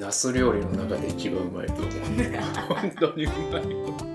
ナス料理の中で一番うまいと思う本当にうまい。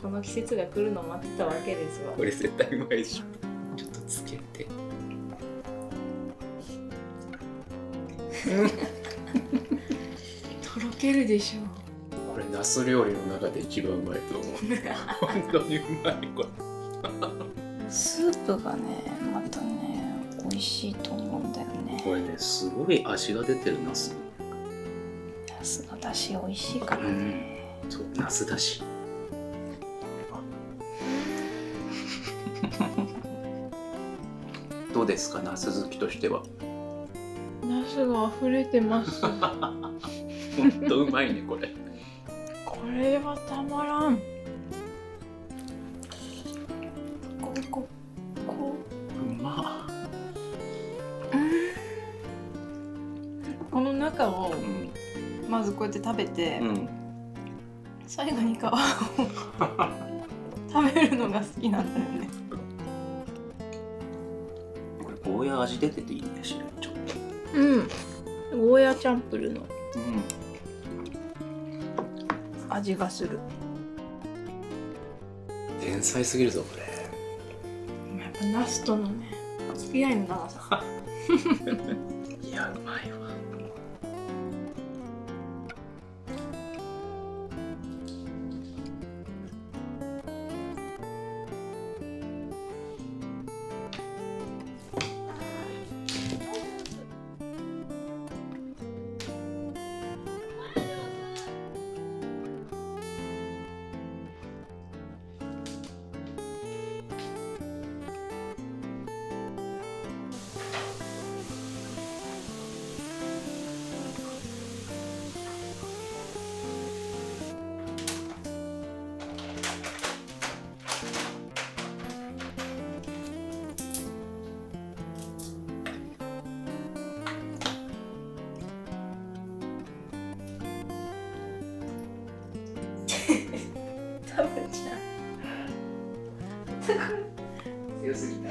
この季節が来るのを待ってたわけですわ。これ絶対うまいでしょ。ちょっとつけて。とろけるでしょう。これナス料理の中で一番うまいと思う。本当にうまいこれ。スープがねまたね美味しいと思うんだよね。これねすごい味が出てるナス。ナスの出汁美味しいからね。そうナスだし。どうですかナス好きとしては。ナスが溢れてます。本当うまいねこれ。これはたまらん。こうま。この中をうんまずこうやって食べて、うん。最後に皮を食べるのが好きなんだよね。これゴーヤ味出てていいねしらちょっと。ゴーヤチャンプルーのうん。味がする。天才すぎるぞこれ。やっぱナスとのね付き合いの長さ。いやうまいわ。食べちゃう。強すぎた。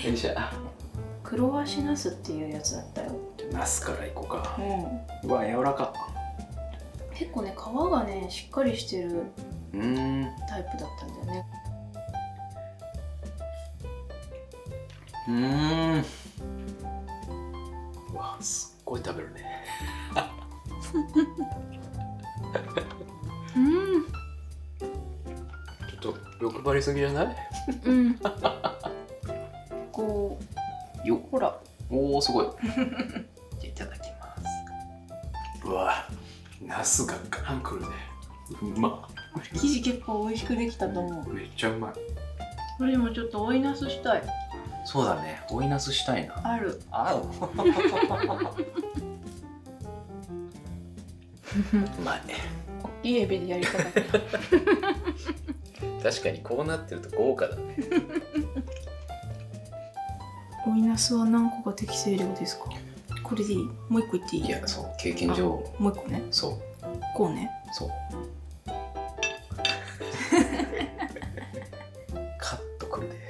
よいしょ。黒足ナスっていうやつだったよ。ナスからいこうか。うん。うわ、柔らか。結構ね、皮がねしっかりしてるタイプだったんだよね。うわ、すっごい食べるね。ちょっと欲張りすぎじゃない？こよっ、うほら。おお、すごい。いただきます。うわ、ナスがガンくるね。うま。生地結構美味しくできたと思う。めっちゃうまい。これもちょっと追いナスしたい。そうだね、追いナスしたいな。ある。合う。うまい。いいエビでやりたかった。確かにこうなってると豪華だね。追いナスは何個が適正量ですか？これでいい？もう一個言っていい？いや、そう、経験上、もう一個ね。そう、こうね。そう。カッとくるね。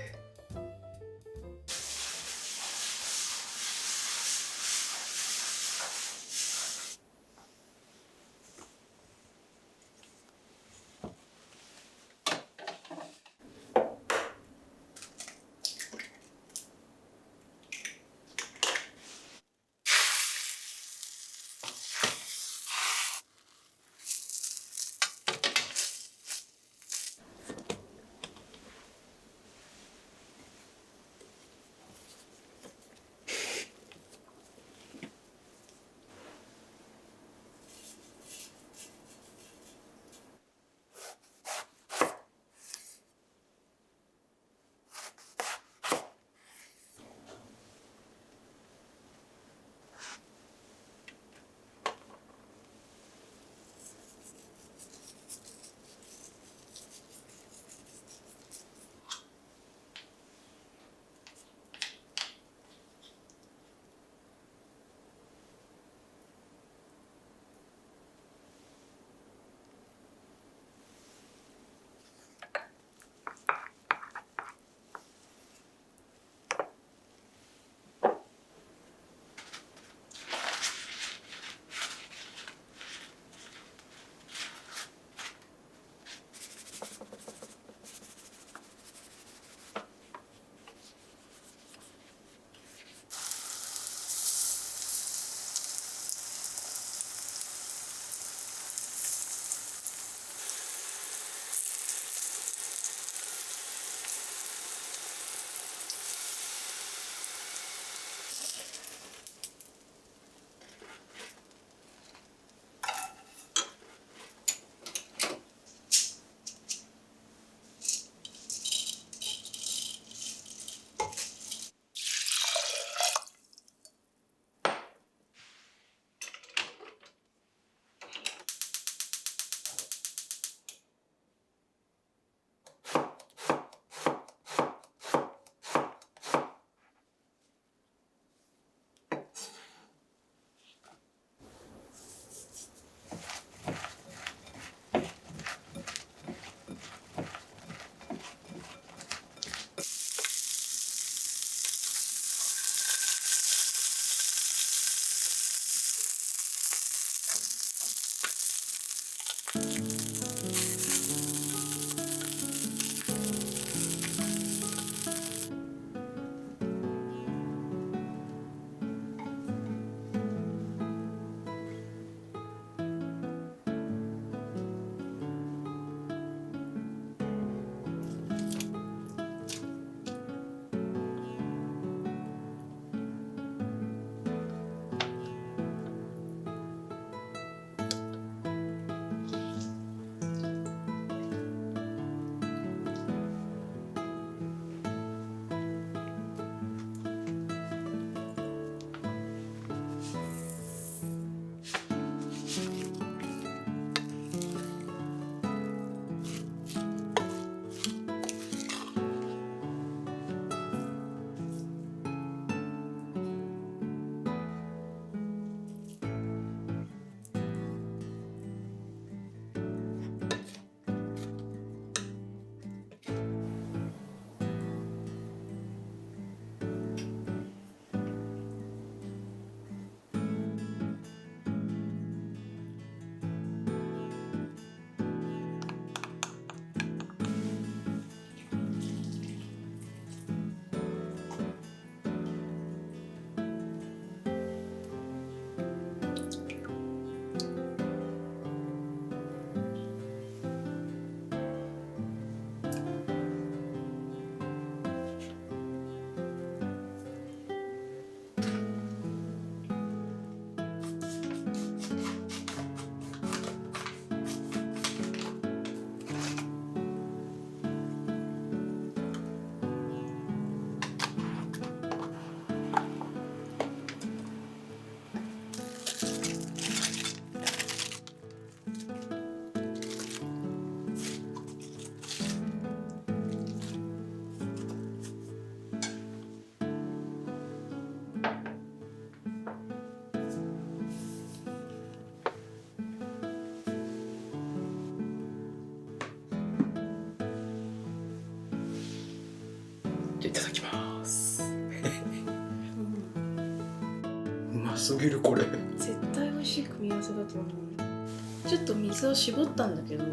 ますぎるこれ。絶対美味しい組み合わせだと思う。ちょっと水を絞ったんだけど、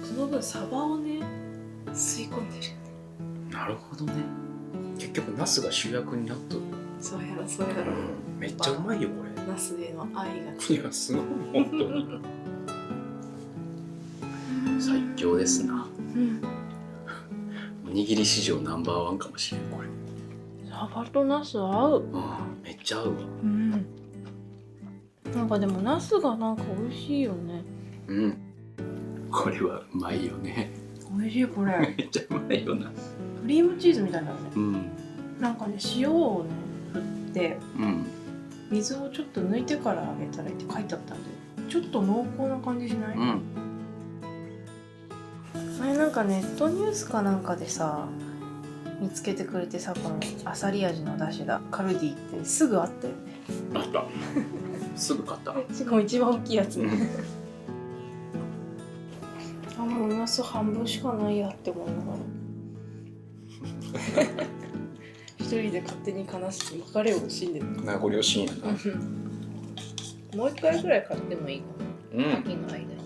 その分サバをね吸い込んでるよね。なるほどね。結局ナスが主役になっとる。そうやろそうやろ、めっちゃうまいよこれ。ナスへの愛がいやすごい本当に最強ですな。おにぎり史上ナンバーワンかもしれんこれ。サバとナス合う。めっちゃ合うわ。なんかでもナスがなんか美味しいよね。これはうまいよね。美味しいこれ。めっちゃうまいよな。クリームチーズみたいなのね。なんかね塩をね振って水をちょっと抜いてから揚げたらいいって書いてあったんで、ちょっと濃厚な感じしない？前なんかネットニュースかなんかでさ見つけてくれてさ、このアサリ味の出汁がカルディってすぐあったよね。あったすぐ買った。しかも一番大きいやつ。あ、もうナス半分しかないやって思いながら一人で勝手に悲しく別れを惜しんでる。名残惜しいんやな。もう一回ぐらい買ってもいいかな、秋の間に。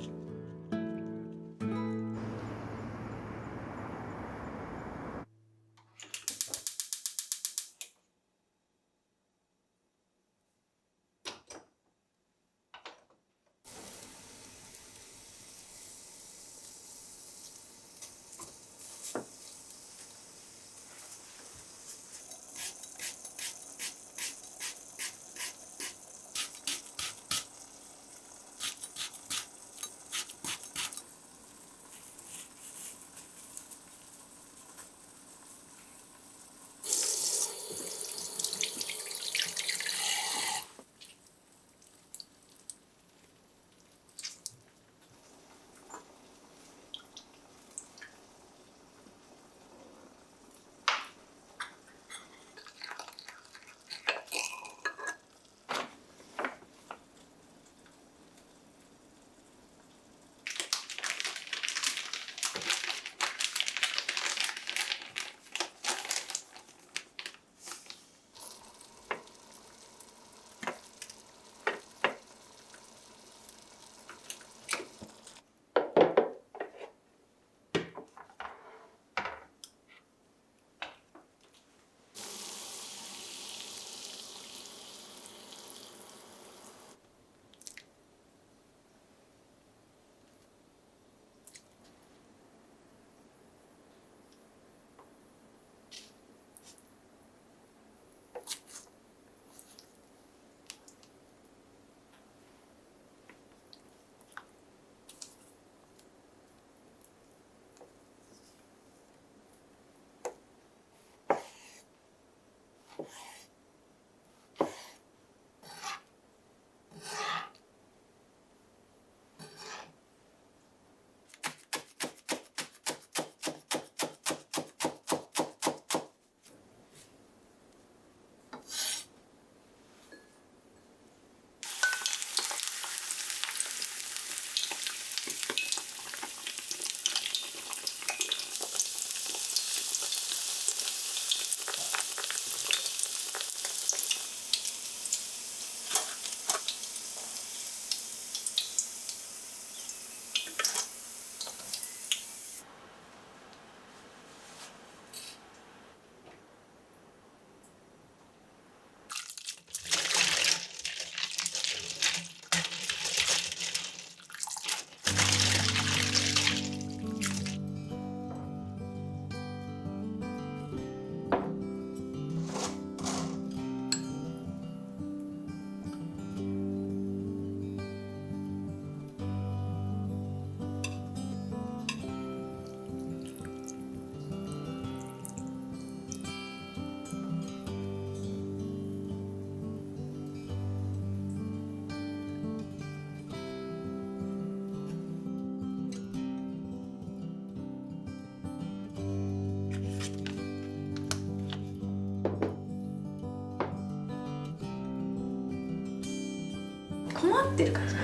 困ってる感じ、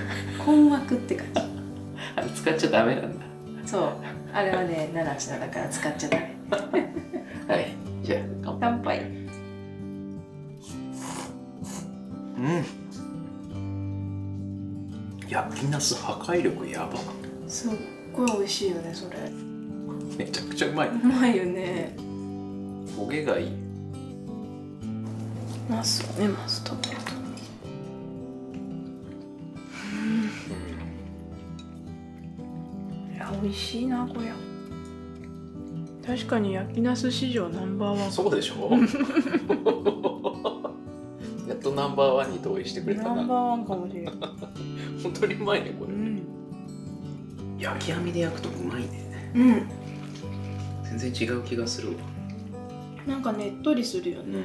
困惑って感じ。あれ使っちゃダメなんだ。そう、あれはね7だから使っちゃダメ。はい、じゃあ乾杯。乾杯。焼きナス破壊力やば。すっごい美味しいよねそれ。めちゃくちゃうまい。うまいよね。焦げがいい。ナスをねまず食べると。いや美味しいなこりゃ。確かに焼きナス史上ナンバーワン。そうでしょやっとナンバーワンに同意してくれたな。ナンバーワンかもしれない。本当にうまいねこれ。焼き網で焼くとうまいね。全然違う気がするわ。なんかねっとりするよね。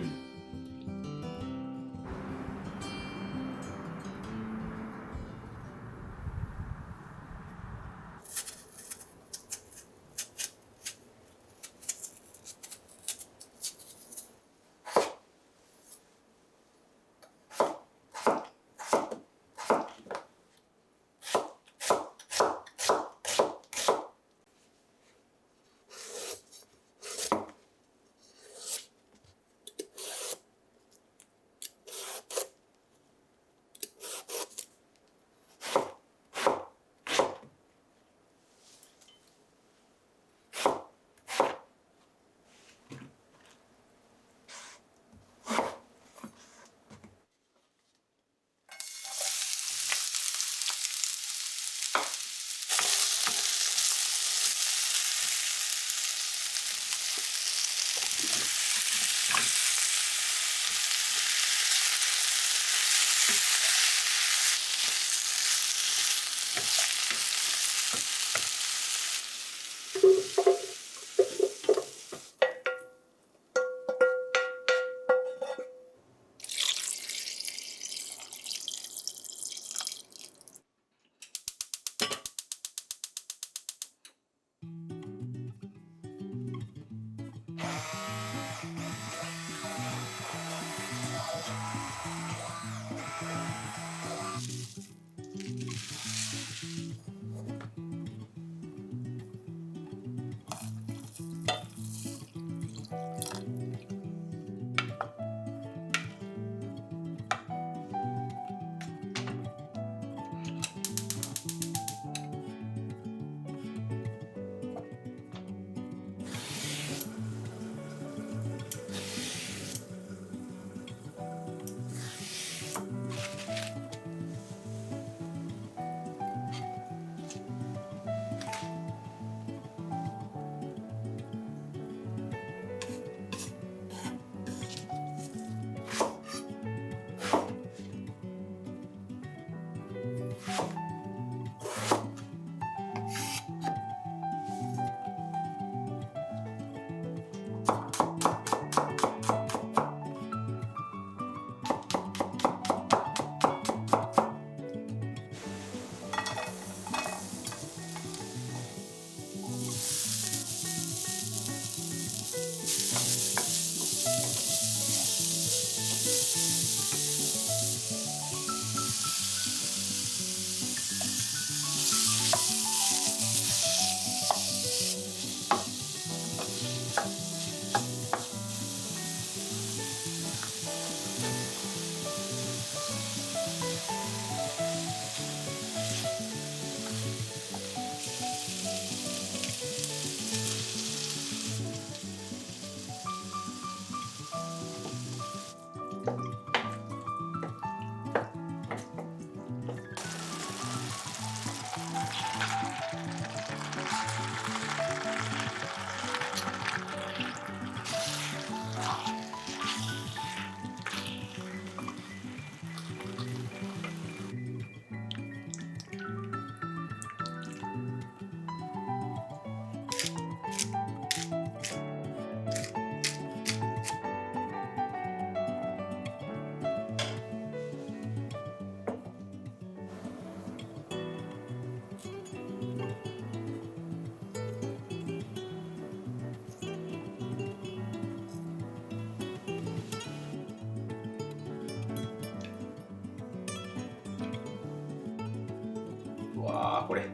うわーこれ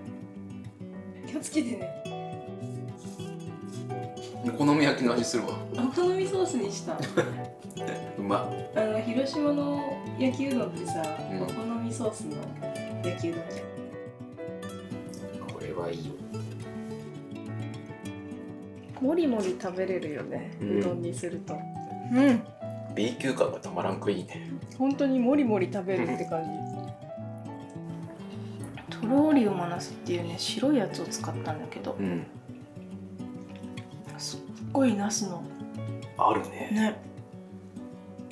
気をつけてね。お好み焼きの味するわ。お好みソースにした。うま。広島の焼きうどんってさ、うんお好みソースの焼きうどんじゃん。これはいいよ。もりもり食べれるよね、うんうどんにすると。B 級感がたまらんくいいね。本当にもりもり食べるって感じ。とろーりをマナスっていうね、白いやつを使ったんだけど、うん。すっごいナスのあるね。ね、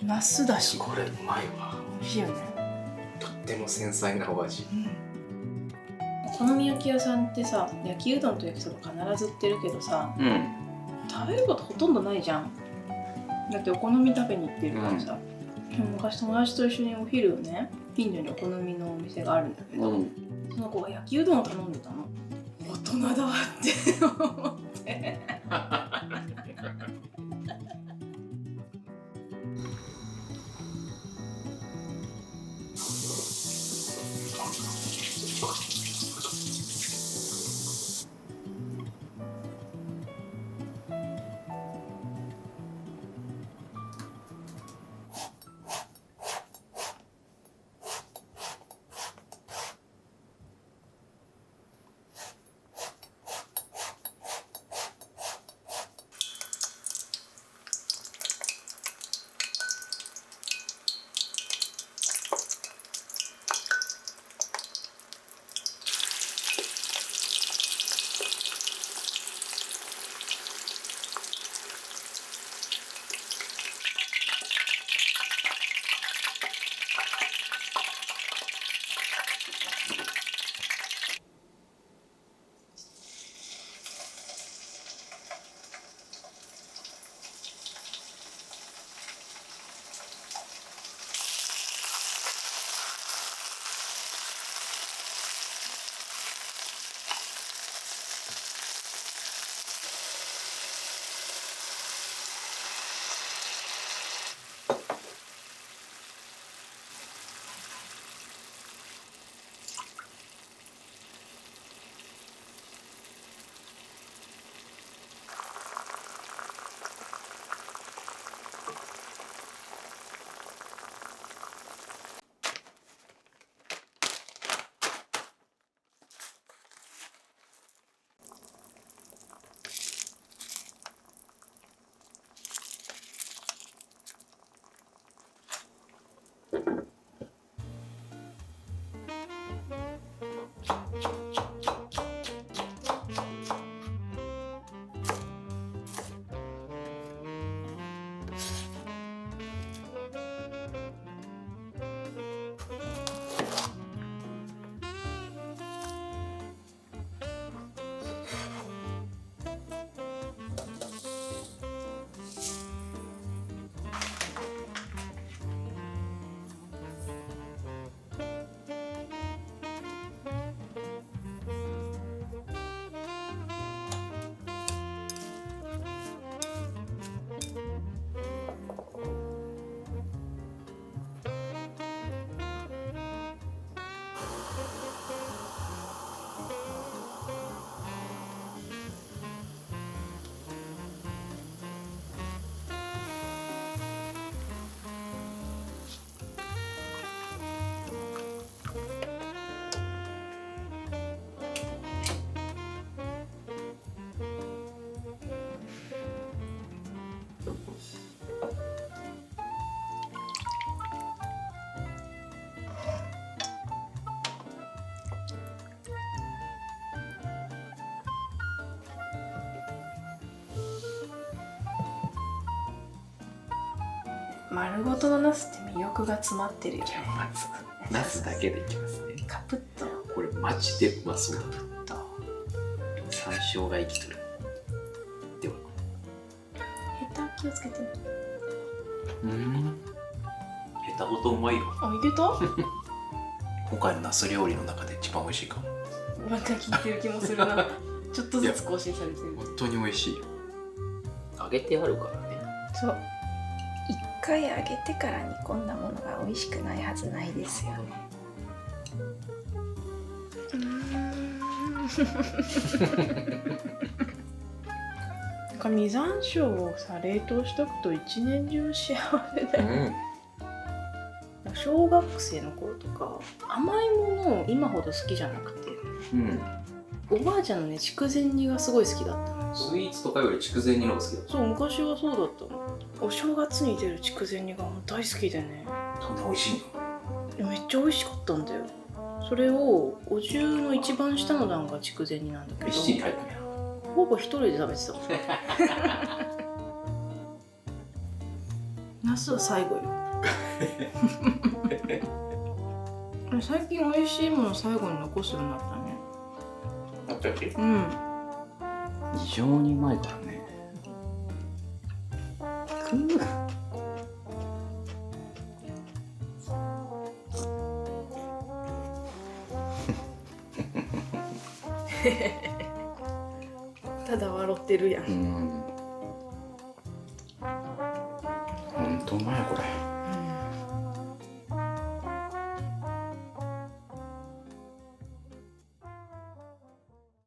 ナスだし、これうまいわ。美味しいよね。とっても繊細なお味。お好み焼き屋さんってさ、焼きうどんと焼きそば必ず売ってるけどさ、うん。食べることほとんどないじゃん。だってお好み食べに行ってるからさ、昔友達と一緒にお昼をね、近所にお好みのお店があるんだけど、その子が焼きうどんを頼んでたの。大人だわって思って丸ごとのナスって魅力が詰まってるよね。まずナスだけでいきますね。カプッとこれマジでうまそうだ。と山椒が生きとる。では。ヘタ気をつけてね。ヘタごとうまいよ。あ、いけた？今回のナス料理の中で一番美味しいかも。また聞いてる気もするな。ちょっとずつ更新されてる。本当に美味しい。揚げてあるからね。そう。一回揚げてから煮込んだものが美味しくないはずないですよね。か実山椒をさ冷凍しとくと一年中幸せだよ、小学生の頃とか甘いものを今ほど好きじゃなくて、おばあちゃんのね筑前煮がすごい好きだったの。スイーツとかより筑前煮の方が好きだった。そう昔はそうだったの。お正月に出る筑前煮が大好きでね。そんな美味しいの？めっちゃ美味しかったんだよ。それをお重の一番下の段が筑前煮なんだけど、びっしり入ってるやん。ほぼ一人で食べてたもん。ナスは最後よ。最近美味しいもの最後に残すようになったね。あったっけ？うん。異常にうまいからね。ただ笑ってるやん。ほんとうまいこれ。